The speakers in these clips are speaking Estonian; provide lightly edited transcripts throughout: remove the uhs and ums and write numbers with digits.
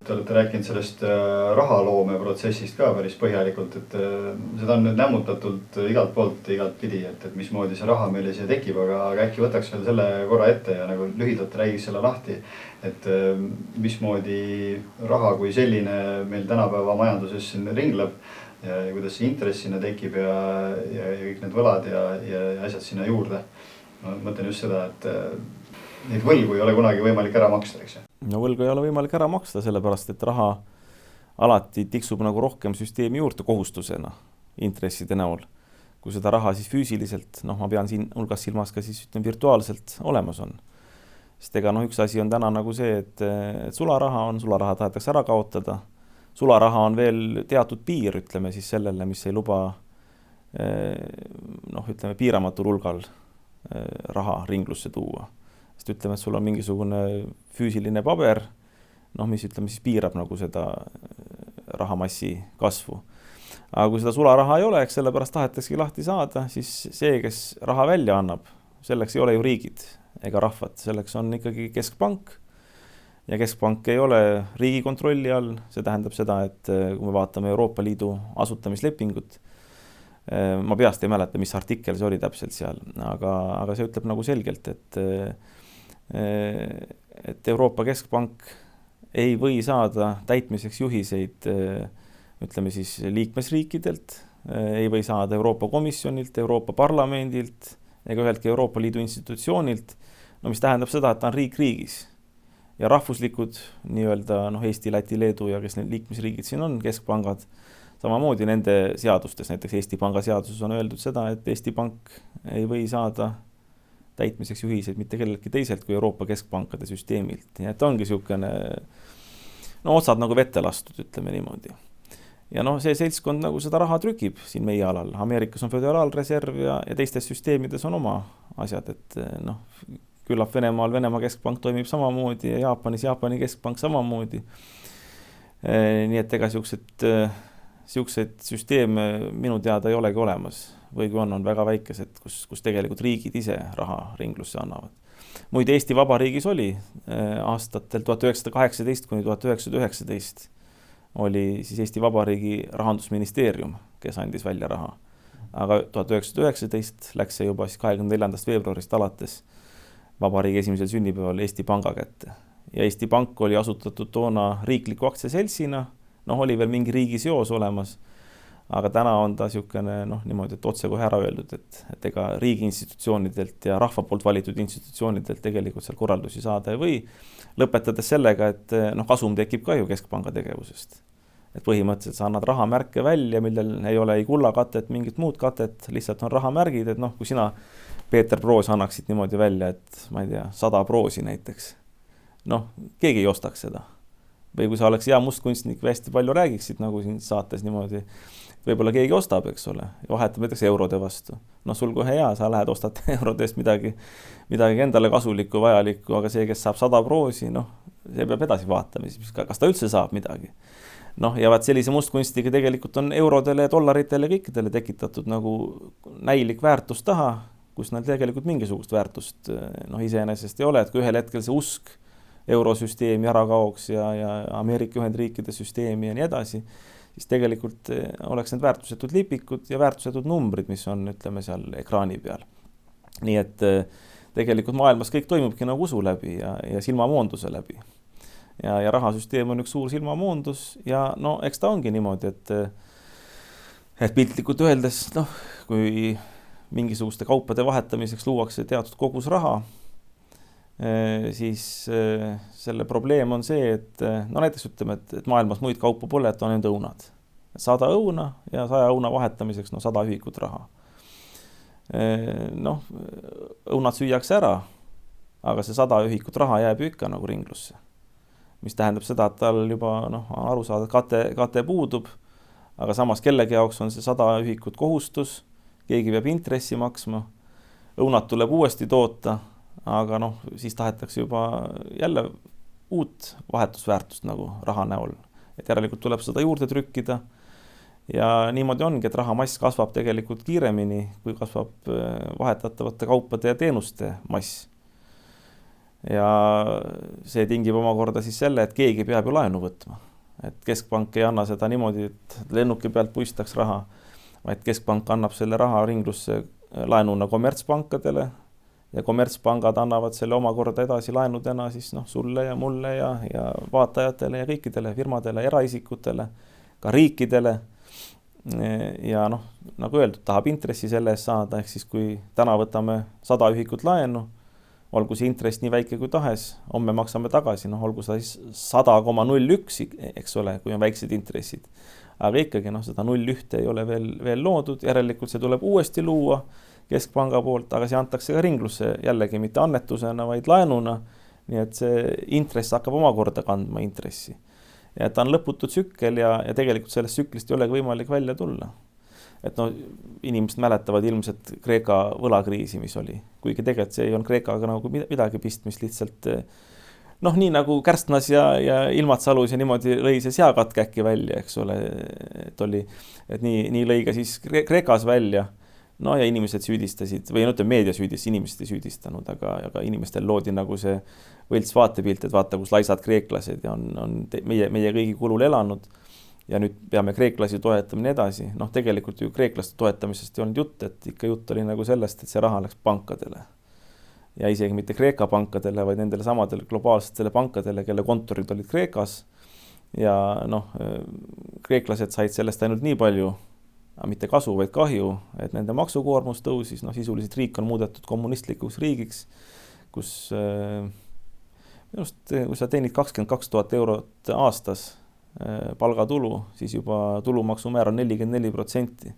Te olete rääkinud sellest rahaloome protsessist ka päris põhjalikult, et seda on nüüd nämmutatult igalt poolt, igalt pidi, et mismoodi see raha meile siia tekib, aga äkki võtaks veel selle korra ette ja nagu lühidalt räägiks selle lahti, et mismoodi raha kui selline meil tänapäeva majanduses siin ringleb ja kuidas see intress sinna tekib ja kõik need võlad ja asjad sinna juurde. Ma mõtlen just seda, et neid võlgu ei ole kunagi võimalik ära maksta, eks ju. No võlgu ei ole võimalik ära maksta, sellepärast et raha alati tiksub nagu rohkem süsteemi juurde kohustusena intresside näol. Kui seda raha siis füüsiliselt, ma pean siin hulgas silmas ka siis virtuaalselt olemas on. Sest ega üks asi on täna nagu see, et sularaha tahetakse ära kaotada. Sularaha on veel teatud piir, ütleme siis sellele, mis ei luba piiramatul hulgal raha ringlusse tuua. Sest ütleme, et sul on mingisugune füüsiline paber, mis ütleme siis piirab nagu seda rahamassi kasvu. Aga kui seda sularaha ei ole, sellepärast tahetakse lahti saada, siis see, kes raha välja annab, selleks ei ole ju riigid ega rahvad, selleks on ikkagi keskpank. Ja keskpank ei ole riigi kontrolli all, see tähendab seda, et kui me vaatame Euroopa Liidu asutamislepingut, ma peast ei mäleta, mis artikkel see oli täpselt seal, aga see ütleb nagu selgelt, et Euroopa Keskpank ei või saada täitmiseks juhiseid, ütleme siis liikmesriikidelt, ei või saada Euroopa Komisjonilt, Euroopa Parlamendilt ega üheltki Euroopa Liidu institutsioonilt, mis tähendab seda, et ta on riik riigis. Ja rahvuslikud, nii-öelda Eesti, Läti, Leedu ja kes need liikmesriigid siin on, keskpangad, samamoodi nende seadustes, näiteks Eesti Panga seaduses on öeldud seda, et Eesti Pank ei või saada täitmiseks juhiseid mitte kelleltki teiselt kui Euroopa Keskpankade süsteemilt. Ja et ongi niisugune, otsad nagu vette lastud, ütleme niimoodi. Ja see seltskond nagu seda raha trükib siin meie alal. Ameerikas on föderaalreserv ja teistes süsteemides on oma asjad, et küllap Venemaa keskpank toimib samamoodi ja Jaapanis Jaapani keskpank samamoodi. Nii et ega siukseid süsteeme minu teada ei olegi olemas või kui on väga väikesed, kus tegelikult riigid ise raha ringlusse annavad. Muide, Eesti Vabariigis oli aastatel 1918 kuni 1919 oli siis Eesti Vabariigi rahandusministeerium, kes andis välja raha. Aga 1919 läks see juba 24. veebruarist alates Vabariigi esimesel sünnipäeval Eesti Panga kätte. Ja Eesti Pank oli asutatud toona riikliku aktsiaseltsina, oli veel mingi riigi seos olemas, aga täna on ta niisugune niimoodi, et otse kohe ära öeldud, et ega riigi institutsioonidelt ja rahva poolt valitud institutsioonidelt tegelikult seal korraldusi saada ei või, lõpetades sellega, et kasum tekib ka ju keskpanga tegevusest. Et põhimõtteliselt sa annad rahamärke välja, millel ei ole ei kullakatet, mingit muud katet, lihtsalt on rahamärgid, et kui sina Peeter Proos annaksid niimoodi välja, et ma ei tea, 100 proosi näiteks, keegi ei ostaks seda. Või kui sa oleks hea mustkunstnik või hästi palju räägiksid, nagu siin saates niimoodi, võib-olla keegi ostab, eks ole, ja vahetab näiteks eurode vastu. Sul kohe hea, sa lähed ostad eurode eest midagi endale kasulikku, vajalikku, aga see, kes saab 100 proosi, see peab edasi vaatama, kas ta üldse saab midagi. Ja sellise mustkunstiga tegelikult on eurodele, dollaritele ja kõikidele tekitatud nagu näilik väärtus taha, kus neil tegelikult mingisugust väärtust iseenesest ei ole, et kui ühel hetkel see usk eurosüsteemi ära kaoks ja Ameerika Ühendriikide süsteemi ja nii edasi, siis tegelikult oleks need väärtusetud lipikud ja väärtusetud numbrid, mis on, ütleme, seal ekraani peal. Nii et tegelikult maailmas kõik toimubki nagu usu läbi ja silmamoonduse läbi. Ja rahasüsteem on üks suur silmamoondus ja eks ta ongi niimoodi, et piltlikult öeldes, kui mingisuguste kaupade vahetamiseks luuakse teatud kogus raha, siis selle probleem on see, et näiteks ütleme, et maailmas muid kaupu pole, et on need õunad. 100 õuna ja 100 õuna vahetamiseks 100 ühikut raha. Õunad süüakse ära, aga see 100 ühikut raha jääb ikka nagu ringlusse. Mis tähendab seda, et tal juba aru saada, kate puudub, aga samas kellegi jaoks on see 100 ühikut kohustus, keegi peab intressi maksma, õunad tuleb uuesti toota, aga siis tahetakse juba jälle uut vahetusväärtust nagu raha näol. Et järelikult tuleb seda juurde trükkida ja niimoodi ongi, et rahamass kasvab tegelikult kiiremini, kui kasvab vahetatavate kaupade ja teenuste mass. ja see tingib omakorda siis selle, et keegi peab ju laenu võtma. Et keskpank ei anna seda niimoodi, et lennuki pealt puistaks raha, vaid keskpank annab selle raha ringlusse laenuna kommertspankadele ja kommertspangad annavad selle omakorda edasi laenudena siis sulle ja mulle ja vaatajatele ja kõikidele firmadele, eraisikutele, ka riikidele. Ja nagu öeldud, tahab intressi selle eest saada, ehk siis kui täna võtame 100 ühikut laenu, olgu see intress nii väike kui tahes, homme maksame tagasi, olgu seda siis 100,01, eks ole, kui on väiksed intressid. Aga ikkagi seda 0,1 ei ole veel loodud, järelikult see tuleb uuesti luua keskpanga poolt, aga see antakse ka ringlusse jällegi mitte annetusena, vaid laenuna, nii et see intress hakkab omakorda kandma intressi. Ja ta on lõputu tsükkel ja tegelikult sellest tsüklist ei olegi võimalik välja tulla. Et inimesed mäletavad ilmselt Kreeka võlakriisi, mis oli, kuigi tegelikult see ei olnud Kreekaga nagu midagi pistmist, lihtsalt nii nagu Kärstnas ja Ilmatsalus ja niimoodi lõi see seakatk äkki välja, eks ole, et nii lõi ka siis Kreekas välja. Ja inimesed süüdistasid, või meedia süüdistas, inimesed ei süüdistanud, aga inimestel loodi nagu see võlts vaatepilt, et vaata, kus laisad kreeklased ja on meie kõigi kulul elanud ja nüüd peame kreeklasi toetama nii edasi. Tegelikult ju kreeklaste toetamisest ei olnud jutt, et ikka jutt oli nagu sellest, et see raha läks pankadele. Ja isegi mitte Kreeka pankadele, vaid nendele samadele globaalsetele pankadele, kelle kontorid olid Kreekas. Ja kreeklased said sellest ainult nii palju, mitte kasu, vaid kahju, et nende maksukoormus tõusis, sisuliselt riik on muudetud kommunistlikuks riigiks, kus kui sa teenid 22 000 eurot aastas palgatulu, siis juba tulumaksumäär on 44%.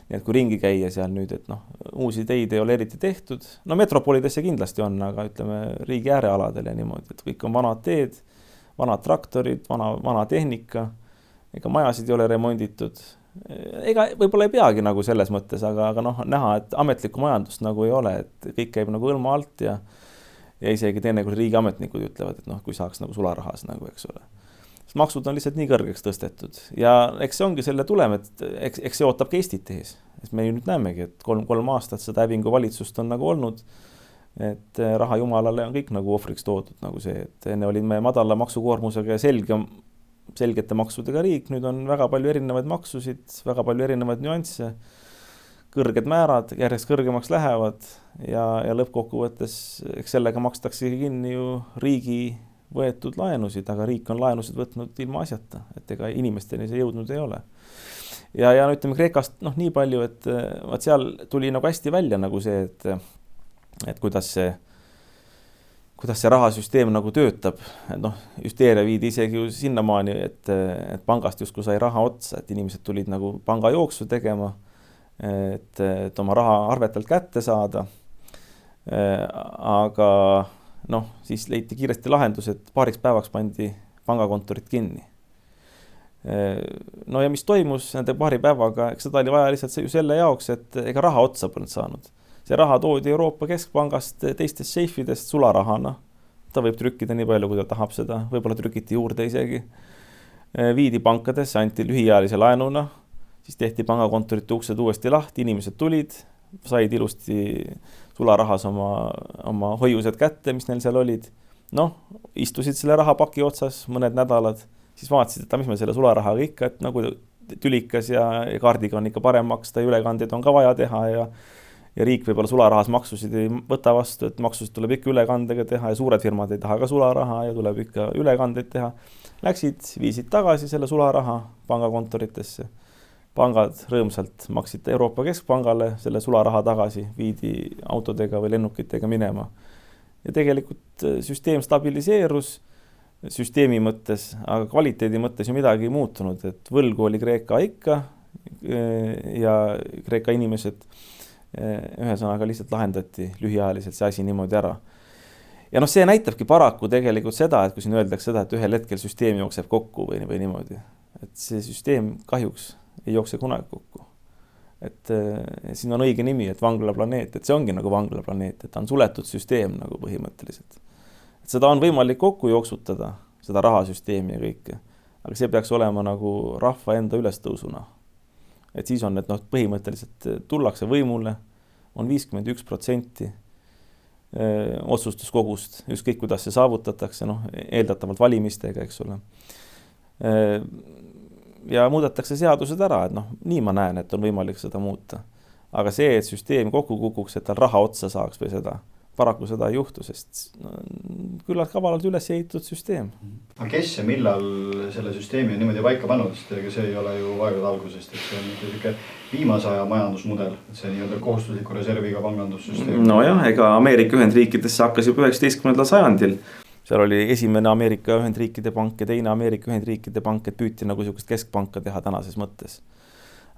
Nii et kui ringi käia seal nüüd, et uusi teid ei ole eriti tehtud, metropolidesse kindlasti on, aga ütleme riigi äärealadel ja niimoodi, et kõik on vanad teed, vanad traktorid, vana tehnika, ega majasid ei ole remonditud. Ega võib-olla ei peagi nagu selles mõttes, aga näha, et ametlikku majandust nagu ei ole, et kõik käib nagu õlma alt ja isegi teinekord riigiametnikud ütlevad, et kui saaks nagu sularahas nagu, eks ole. Maksud on lihtsalt nii kõrgeks tõstetud ja eks see ongi selle tulem, et eks see ootab ka Eestit ees. Me nüüd näemegi, et 3 aastat seda hävingu valitsust on nagu olnud, et raha jumalale on kõik nagu ohvriks toodud nagu see, et enne olid me madala maksukoormusega ja selgete maksudega riik, nüüd on väga palju erinevaid maksusid, väga palju erinevaid nüansse, kõrged määrad järjest kõrgemaks lähevad ja lõppkokkuvõttes eks sellega makstakse kinni ju riigi võetud laenusid, aga riik on laenusid võtnud ilma asjata, et ega inimesteni see jõudnud ei ole. Ja ütleme Kreekast nii palju, et seal tuli nagu hästi välja nagu see, et kuidas see rahasüsteem nagu töötab. Hüsteeria viidi isegi ju sinnamaani, et pangast justkui sai raha otsa, et inimesed tulid nagu panga jooksu tegema, et oma raha arvetelt kätte saada. Aga siis leiti kiiresti lahendus, et paariks päevaks pandi pangakontorit kinni. Ja mis toimus nende paari päevaga, eks seda oli vaja lihtsalt selle jaoks, et ega raha otsa polnud saanud. See raha toodi Euroopa Keskpangast teistest seifidest sularahana. Ta võib trükkida nii palju, kui ta tahab seda, võib-olla trükiti juurde isegi. Viidi pankadesse, anti lühiajalise laenuna, siis tehti pangakontorite uksed uuesti lahti, inimesed tulid, said ilusti sularahas oma hoiused kätte, mis neil seal olid. Istusid selle rahapaki otsas mõned nädalad, siis vaatasid, et mis me selle sularahaga ikka, et nagu tülikas ja kaardiga on ikka parem maksta ja ülekandeid on ka vaja teha ja riik võib-olla sularahas maksusid ei võta vastu, et maksusid tuleb ikka ülekandega teha ja suured firmad ei taha ka sularaha ja tuleb ikka ülekandeid teha. Läksid, viisid tagasi selle sularaha pangakontoritesse. Pangad rõõmsalt maksid Euroopa Keskpangale selle sularaha tagasi, viidi autodega või lennukitega minema. Ja tegelikult süsteem stabiliseerus süsteemi mõttes, aga kvaliteedi mõttes ju midagi ei muutunud, et võlgu oli Kreeka ikka ja Kreeka inimesed ühesõnaga lihtsalt lahendati lühiajaliselt see asi niimoodi ära. Ja see näitabki paraku tegelikult seda, et kui siin öeldakse seda, et ühel hetkel süsteem jookseb kokku või niimoodi, et see süsteem kahjuks ei jookse kunagi kokku. Et siin on õige nimi, et vanglaplaneet, et see ongi nagu vanglaplaneet, et ta on suletud süsteem nagu põhimõtteliselt. Et seda on võimalik kokku jooksutada, seda rahasüsteemi ja kõike, aga see peaks olema nagu rahva enda ülestõusuna. Et siis on, et põhimõtteliselt tullakse võimule, on 51%, otsustuskogust, ükskõik kuidas see saavutatakse, noh, eeldatavalt valimistega, eks ole. Ja muudetakse seadused ära, et noh, nii ma näen, et on võimalik seda muuta. Aga see, et süsteem kokku kukuks, et tal raha otsa saaks või seda, paraku seda ei juhtu, sest küllalt kavalalt üles ehitatud süsteem. Aga kes ja millal selle süsteemi on niimoodi paika pannud, sest ega see ei ole ju aegade algusest, et see on niisugune viimase aja majandusmudel, et see nii-öelda kohustusliku reserviga pangandussüsteem. No jah, ega Ameerika Ühendriikidesse hakkas juba 19. sajandil. Seal oli esimene Ameerika Ühendriikide pank ja teine Ameerika Ühendriikide pank, et püüti nagu niisugust keskpanka teha tänases mõttes.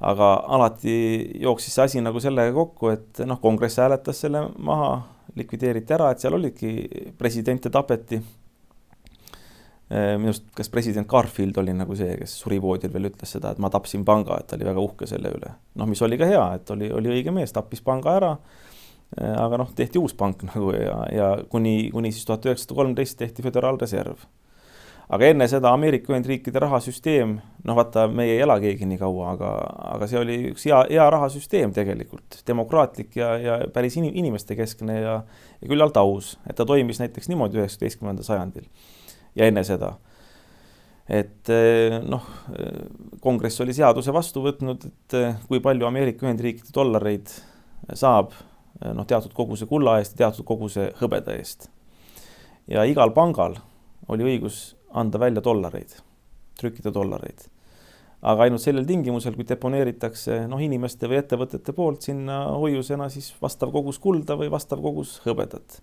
Aga alati jooksis see asi nagu sellega kokku, et noh, kongress hääletas selle maha, likvideeriti ära, et seal olidki presidente tapeti. Minust, kas president Garfield oli nagu see, kes surivoodil veel ütles seda, et ma tapsin panga, et ta oli väga uhke selle üle. Noh, mis oli ka hea, et oli õige mees, tappis panga ära, aga noh, tehti uus pank nagu ja kuni siis 1913 tehti Föderaalreserv. Aga enne seda Ameerika Ühendriikide rahasüsteem, noh vaata, meie ei ela keegi nii kaua, aga see oli üks hea rahasüsteem tegelikult, demokraatlik ja päris inimeste keskne ja küllalt aus, et ta toimis näiteks niimoodi 19. sajandil ja enne seda. Et noh, kongress oli seaduse vastu võtnud, et kui palju Ameerika Ühendriikide dollareid saab noh, teatud koguse kulla eest ja teatud koguse hõbeda eest. Ja igal pangal oli õigus anda välja dollareid, trükkida dollareid. Aga ainult sellel tingimusel, kui deponeeritakse noh, inimeste või ettevõtete poolt sinna hoiusena siis vastav kogus kulda või vastav kogus hõbedat.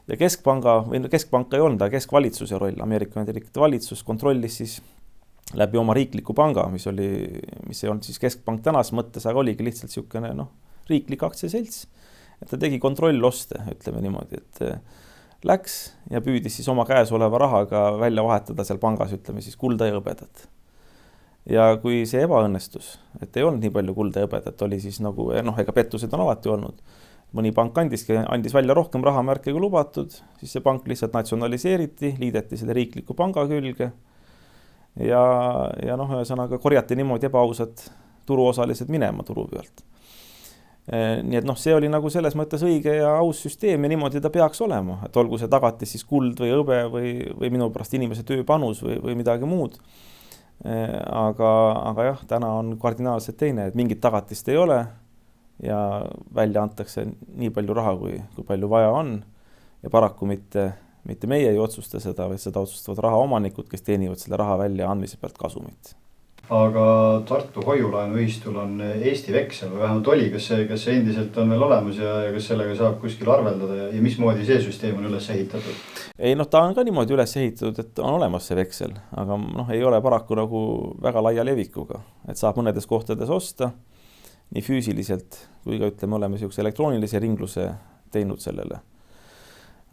Ja keskpanka ei olnud, aga keskvalitsuse roll, Ameerika Ühendriikide valitsus kontrollis siis läbi oma riikliku panga, mis ei olnud siis keskpank tänas mõttes, aga oligi lihtsalt niisugune noh, riiklik aktsiaselts. Et ta tegi kontrolloste, ütleme niimoodi, et läks ja püüdis siis oma käes oleva rahaga välja vahetada seal pangas, ütleme siis kulda ja hõbedat. Ja kui see ebaõnnestus, et ei olnud nii palju kulda ja hõbedat, oli siis nagu, noh, ega pettused on alati olnud. Mõni pank andis välja rohkem rahamärke kui lubatud, siis see pank lihtsalt natsionaliseeriti, liideti selle riikliku panga külge ja noh, ühesõnaga korjati niimoodi ebaausad turuosalised minema turu pealt. Nii et noh, see oli nagu selles mõttes õige ja aus süsteem ja niimoodi ta peaks olema, et olgu see tagatis siis kuld või hõbe või minu pärast inimese tööpanus või midagi muud. Aga jah, täna on kardinaalselt teine, et mingit tagatist ei ole ja välja antakse nii palju raha, kui palju vaja on ja paraku mitte meie ei otsusta seda, vaid seda otsustavad rahaomanikud, kes teenivad selle raha välja andmise pealt kasumit. Aga Tartu hoiulaenuühistul on Eesti veksel või vähemalt oli, kas see endiselt on veel olemas ja kas sellega saab kuskil arveldada ja mismoodi see süsteem on üles ehitatud? Ei, noh, ta on ka niimoodi üles ehitatud, et on olemas see veksel, aga noh, ei ole paraku nagu väga laia levikuga, et saab mõnedes kohtades osta nii füüsiliselt kui ka ütleme, oleme niisuguse elektroonilise ringluse teinud sellele.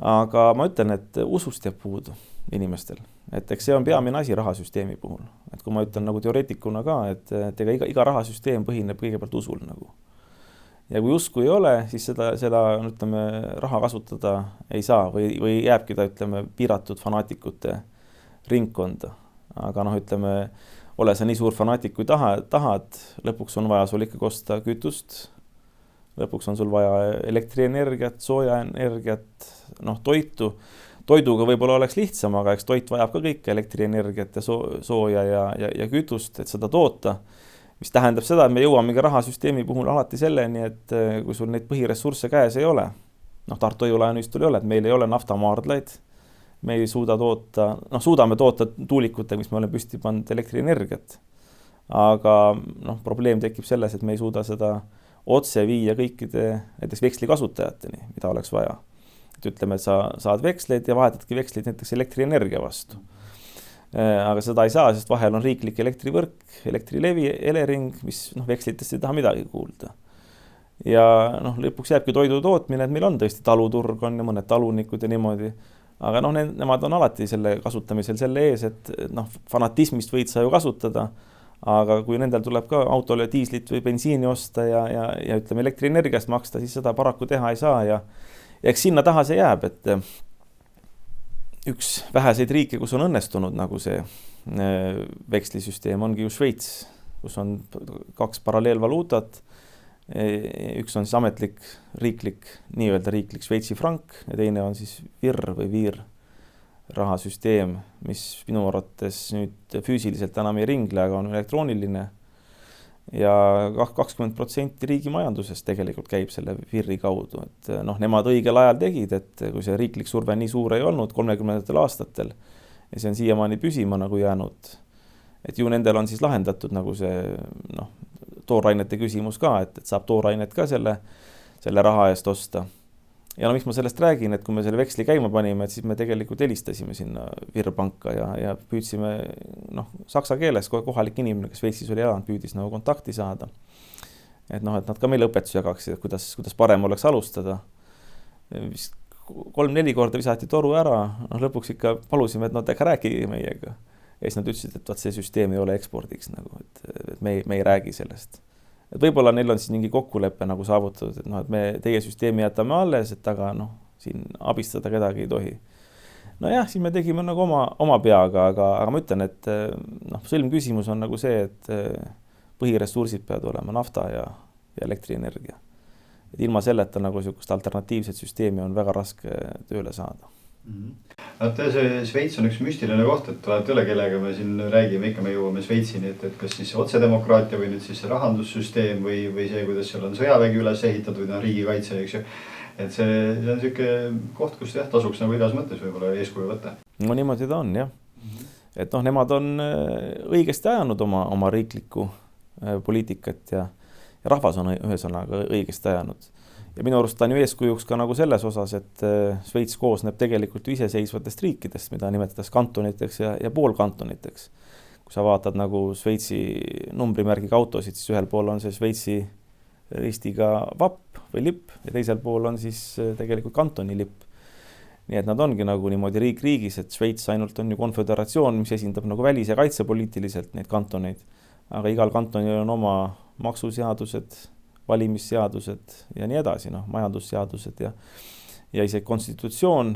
Aga ma ütlen, et usust jääb puudu inimestel. Et eks see on peamine asi rahasüsteemi puhul. Et kui ma ütlen nagu teoreetikuna ka, et ega iga rahasüsteem põhineb kõigepealt usul nagu. Ja kui usku ei ole, siis seda ütleme, raha kasutada ei saa või jääbki ta, ütleme, piiratud fanaatikute ringkonda. Aga noh, ütleme, ole sa nii suur fanaatik, kui tahad, lõpuks on vaja sul ikka osta kütust, lõpuks on sul vaja elektrienergiat, soojaenergiat, noh, toitu. Toiduga võib-olla oleks lihtsam, aga eks toit vajab ka kõik elektrienergiat ja sooja ja kütust, et seda toota. Mis tähendab seda, et me jõuamegi rahasüsteemi puhul alati selleni, et kui sul neid põhiressursse käes ei ole, noh, Tartu hoiulaenuühistul ei ole, et meil ei ole naftamaardlaid, me ei suuda toota, noh, suudame toota tuulikutega, mis me oleme püsti pannud elektrienergiat. Aga noh, probleem tekib selles, et me ei suuda seda otse viia kõikide näiteks veksli kasutajateni, mida oleks vaja. Et ütleme, et sa saad veksleid ja vahetadki veksleid näiteks elektrienergia vastu. Aga seda ei saa, sest vahel on riiklik elektrivõrk, elektrilevi, Elering, mis noh, vekslitest ei taha midagi kuulda. Ja noh, lõpuks jääbki toidu tootmine, et meil on tõesti taluturg on ja mõned talunikud ja niimoodi. Aga noh, nemad on alati selle kasutamisel selle ees, et noh, fanatismist võid sa ju kasutada, aga kui nendel tuleb ka autole diislit või bensiini osta ja ütleme elektrienergiast maksta, siis seda paraku teha ei saa ja eks sinna taha see jääb, et üks väheseid riike, kus on õnnestunud nagu see vekslisüsteem, ongi ju Šveits, kus on 2 paralleelvaluutat üks on siis ametlik nii-öelda riiklik Šveitsi frank ja teine on siis VIR või VIR rahasüsteem, mis minu arvates nüüd füüsiliselt enam ei ringle, aga on elektrooniline. Ja 20% riigi majandusest tegelikult käib selle VIR-i kaudu. Et nemad õigel ajal tegid, et kui see riiklik surve nii suur ei olnud 30. aastatel ja see on siiamaani püsima nagu jäänud, et ju nendel on siis lahendatud nagu see toorainete küsimus ka, et saab toorainet ka selle raha eest osta. Ja miks ma sellest räägin, et kui me selle veksli käima panime, et siis me tegelikult helistasime sinna VIR-panka ja püüdsime saksa keeles kohalik inimene, kes Šveitsis oli elanud, püüdis nagu kontakti saada. Et nad ka meile õpetusi jagaksid, et kuidas parem oleks alustada. 3-4 korda visati toru ära, lõpuks ikka palusime, et äkki rääkige meiega. Ja siis nad ütlesid, et see süsteem ei ole ekspordiks, et me ei räägi sellest. Et võib-olla neil on siis mingi kokkuleppe nagu saavutatud, et me teie süsteemi jätame alles, et aga siin abistada kedagi ei tohi. Siis me tegime nagu oma peaga, aga ma ütlen, et sõlmküsimus on nagu see, et põhiressursid peavad olema nafta ja elektrienergia. Et ilma selleta nagu sellist alternatiivset süsteemi on väga raske tööle saada. See Šveits on üks müstiline koht, et vaat üle kellega me siin räägime, ikka me jõuame Šveitsini, et kas siis otsedemokraatia või nüüd siis see rahandussüsteem või see, kuidas seal on sõjavägi üles ehitatud või riigikaitse, eks ju. Et see on selline koht, kus tasuks nagu igas mõttes võib-olla eeskuju võtta. No niimoodi ta on, jah. Et nemad on õigesti ajanud oma riiklikku poliitikat ja rahvas on ühesõnaga õigesti ajanud. Ja minu arust on ju eeskujuks ka nagu selles osas, et Šveits koosneb tegelikult iseseisvatest riikidest, mida nimetatakse kantoniteks ja poolkantoniteks. Kui sa vaatad nagu Šveitsi numbrimärgiga autosid, siis ühel pool on see Šveitsi ristiga vapp või lipp ja teisel pool on siis tegelikult kantoni lipp. Nii et nad ongi nagu niimoodi riik riigis, et Šveits ainult on ju konföderatsioon, mis esindab nagu välis- ja kaitsepoliitiliselt neid kantoneid. Aga igal kantonil on oma maksuseadused, valimisseadused ja nii edasi, majandusseadused ja isegi konstitutsioon,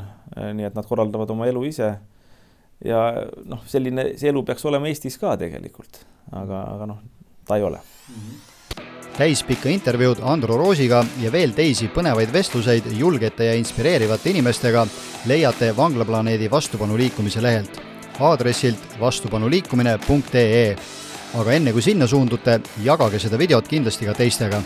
nii et nad korraldavad oma elu ise. Ja see elu peaks olema Eestis ka tegelikult, aga ta ei ole. Täispikka intervjuud Andro Roosiga ja veel teisi põnevaid vestluseid julgete ja inspireerivate inimestega leiate Vanglaplaneedi vastupanuliikumise lehelt aadressilt vastupanuliikumine.ee. Aga enne kui sinna suundute, jagage seda videot kindlasti ka teistega.